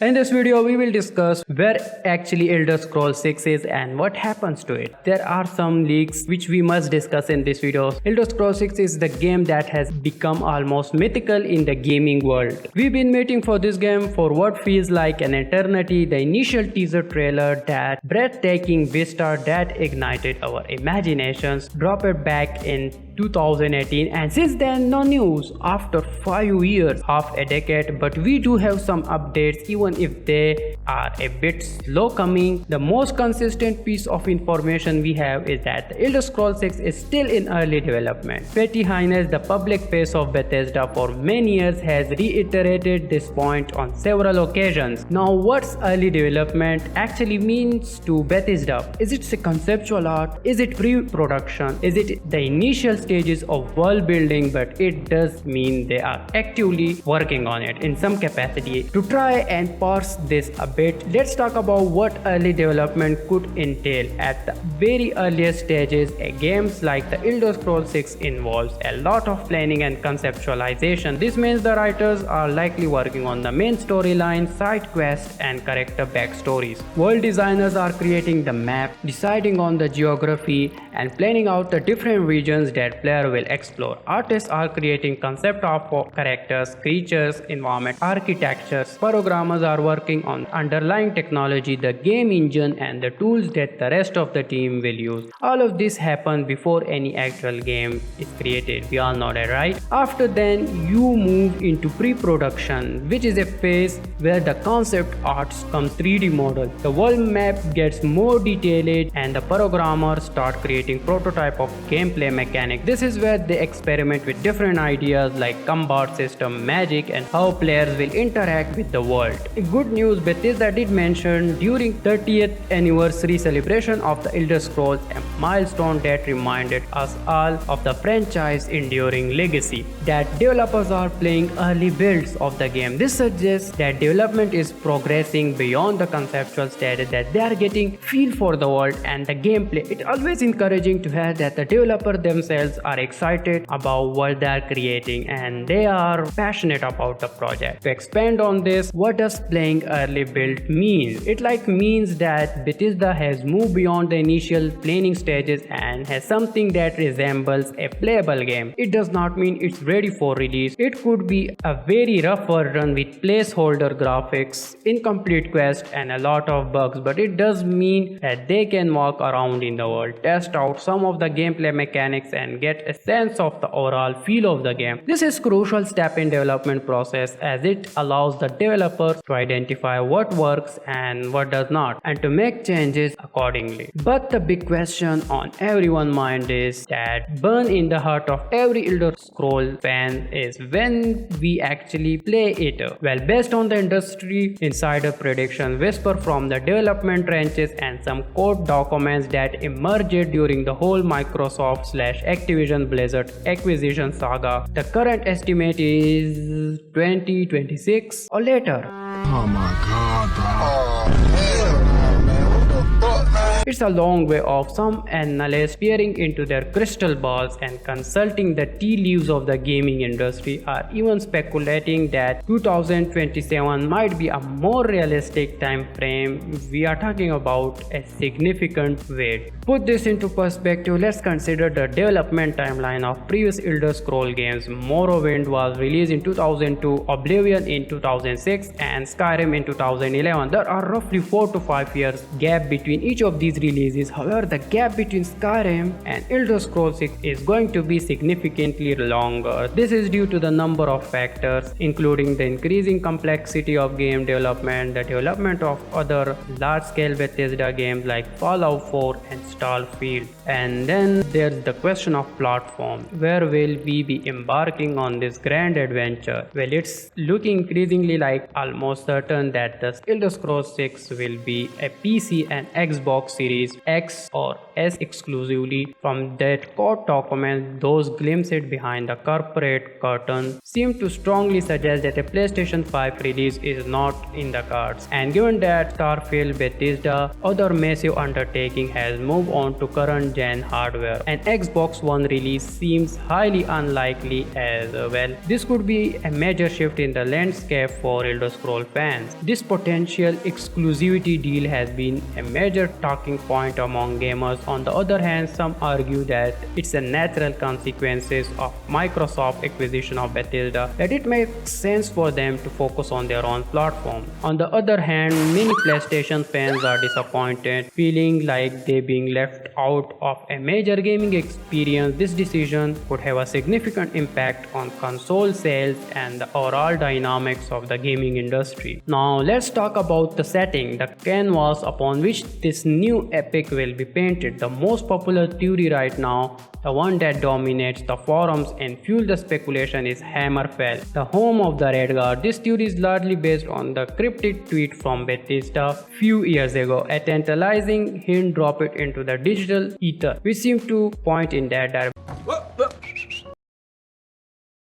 In this video, we will discuss where actually Elder Scrolls 6 is and what happens to it. There are some leaks which we must discuss in this video. Elder Scrolls 6 is the game that has become almost mythical in the gaming world. We've been waiting for this game for what feels like an eternity. The initial teaser trailer, that breathtaking vista that ignited our imaginations, dropped back in 2018, and since then no news after 5 years, half a decade. But we do have some updates, even if they are a bit slow coming. The most consistent piece of information we have is that the Elder Scrolls 6 is still in early development. Petty Highness, the public face of Bethesda for many years, has reiterated this point on several occasions. Now, what's early development actually means to Bethesda? Is it a conceptual art? Is it pre-production? Is it the initial stages of world building? But it does mean they are actively working on it in some capacity. To try and parse this a bit, let's talk about what early development could entail. At the very earliest stages, games like the Elder Scrolls 6 involves a lot of planning and conceptualization. This means the writers are likely working on the main storyline, side quests, and character backstories. World designers are creating the map, deciding on the geography, and planning out the different regions that player will explore. Artists are creating concept art for characters, creatures, environment, architectures. Programmers are working on underlying technology, the game engine, and the tools that the rest of the team will use. All of this happens before any actual game is created. We all know that, right? After then, you move into pre-production, which is a phase where the concept arts come 3D model. The world map gets more detailed and the programmers start creating prototype of gameplay mechanic. This is where they experiment with different ideas like combat system, magic, and how players will interact with the world. Good news, Bethesda did mention during 30th anniversary celebration of the Elder Scrolls, a milestone that reminded us all of the franchise enduring legacy, that developers are playing early builds of the game. This suggests that development is progressing beyond the conceptual stage, that they are getting feel for the world and the gameplay. It's always encouraging to hear that the developers themselves are excited about what they are creating and they are passionate about the project. To expand on this, what does playing early build mean? It means that Bethesda has moved beyond the initial planning stages and has something that resembles a playable game. It does not mean it's ready for release. It could be a very rough version with placeholder graphics, incomplete quests, and a lot of bugs, but it does mean that they can walk around in the world, test out some of the gameplay mechanics, and get a sense of the overall feel of the game. This is a crucial step in development process, as it allows the developers to identify what works and what does not, and to make changes accordingly. But the big question on everyone's mind is that burn in the heart of every Elder Scrolls fan is when we actually play it. Well, based on the industry insider prediction, whisper from the development trenches, and some code documents that emerged during the whole Microsoft/Activision Blizzard acquisition saga, the current estimate is 2026 or later. Oh my god, bro. Oh, hell no, man. What the fuck, man? It's a long way off. Some analysts peering into their crystal balls and consulting the tea leaves of the gaming industry are even speculating that 2027 might be a more realistic time frame. We are talking about a significant wait. Put this into perspective, let's consider the development timeline of previous Elder Scrolls games. Morrowind was released in 2002, Oblivion in 2006, and Skyrim in 2011. There are roughly 4 to 5 years gap between each of these releases. However, the gap between Skyrim and Elder Scrolls 6 is going to be significantly longer. This is due to the number of factors, including the increasing complexity of game development, the development of other large-scale Bethesda games like Fallout 4 and Starfield. And then there's the question of platform. Where will we be embarking on this grand adventure? Well, it's looking increasingly like almost certain that the Elder Scrolls 6 will be a PC and Xbox Series Series X or S exclusively. From that court document, those glimpses behind the corporate curtain seem to strongly suggest that a PlayStation 5 release is not in the cards. And given that Starfield, Bethesda, other massive undertaking has moved on to current gen hardware, an Xbox One release seems highly unlikely as well. This could be a major shift in the landscape for Elder Scrolls fans. This potential exclusivity deal has been a major talking point among gamers. On the other hand, some argue that it's a natural consequences of Microsoft's acquisition of Bethesda, that it makes sense for them to focus on their own platform. On the other hand, many PlayStation fans are disappointed, feeling like they're being left out of a major gaming experience. This decision could have a significant impact on console sales and the overall dynamics of the gaming industry. Now let's talk about the setting, the canvas upon which this new epic will be painted. The most popular theory right now, the one that dominates the forums and fuels the speculation, is Hammerfell, the home of the Redguard. This theory is largely based on the cryptic tweet from Bethesda few years ago, a tantalizing hint dropped into the digital ether, which seemed to point in that direction.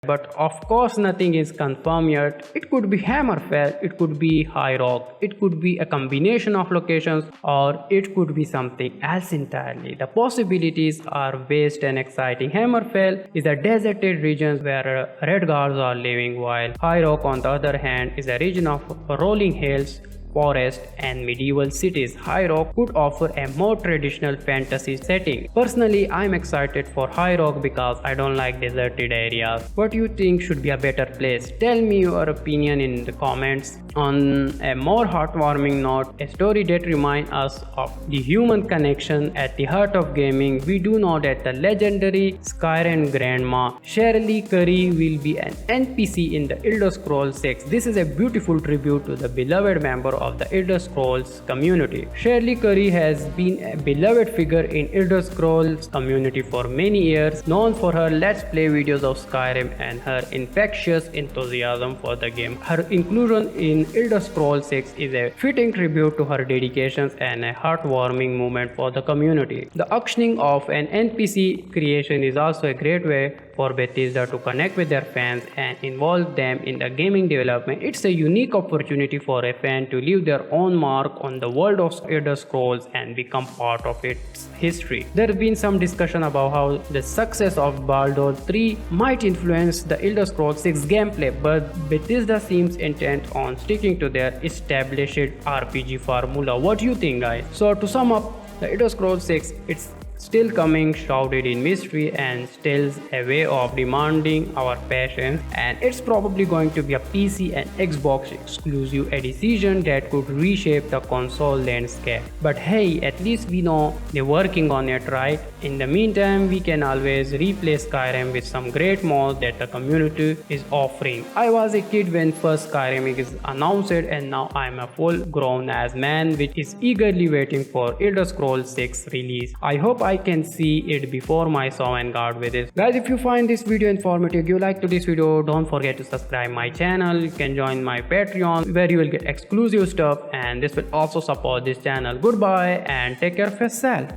But of course nothing is confirmed yet. It could be Hammerfell, it could be High Rock, it could be a combination of locations, or it could be something else entirely. The possibilities are vast and exciting. Hammerfell is a deserted region where Redguards are living, while High Rock on the other hand is a region of rolling hills, forest and medieval cities. High Rock could offer a more traditional fantasy setting. Personally, I'm excited for High Rock because I don't like deserted areas. What do you think should be a better place? Tell me your opinion in the comments. On a more heartwarming note, a story that reminds us of the human connection at the heart of gaming, we do know that the legendary SKYRIM grandma Shirley Curry will be an NPC in the Elder Scrolls 6. This is a beautiful tribute to the beloved member of the Elder Scrolls community. Shirley Curry has been a beloved figure in Elder Scrolls community for many years, known for her Let's Play videos of Skyrim and her infectious enthusiasm for the game. Her inclusion in Elder Scrolls 6 is a fitting tribute to her dedications and a heartwarming moment for the community. The auctioning of an NPC creation is also a great way for Bethesda to connect with their fans and involve them in the gaming development. It's a unique opportunity for a fan to leave their own mark on the world of Elder Scrolls and become part of its history. There has been some discussion about how the success of Baldur's 3 might influence the Elder Scrolls 6 gameplay, but Bethesda seems intent on sticking to their established RPG formula. What do you think, guys? So to sum up, the Elder Scrolls 6, it's still coming, shrouded in mystery and still a way of demanding our patience, and it's probably going to be a PC and Xbox exclusive, a decision that could reshape the console landscape. But hey, at least we know they're working on it, right? In the meantime, we can always replace Skyrim with some great mods that the community is offering. I was a kid when first Skyrim is announced, and now I'm a full grown ass man which is eagerly waiting for Elder Scrolls 6 release. I hope I can see it before my Sovereign Guard with it. Guys, if you find this video informative, give a like to this video, don't forget to subscribe my channel. You can join my Patreon where you will get exclusive stuff, and this will also support this channel. Goodbye and take care of yourself.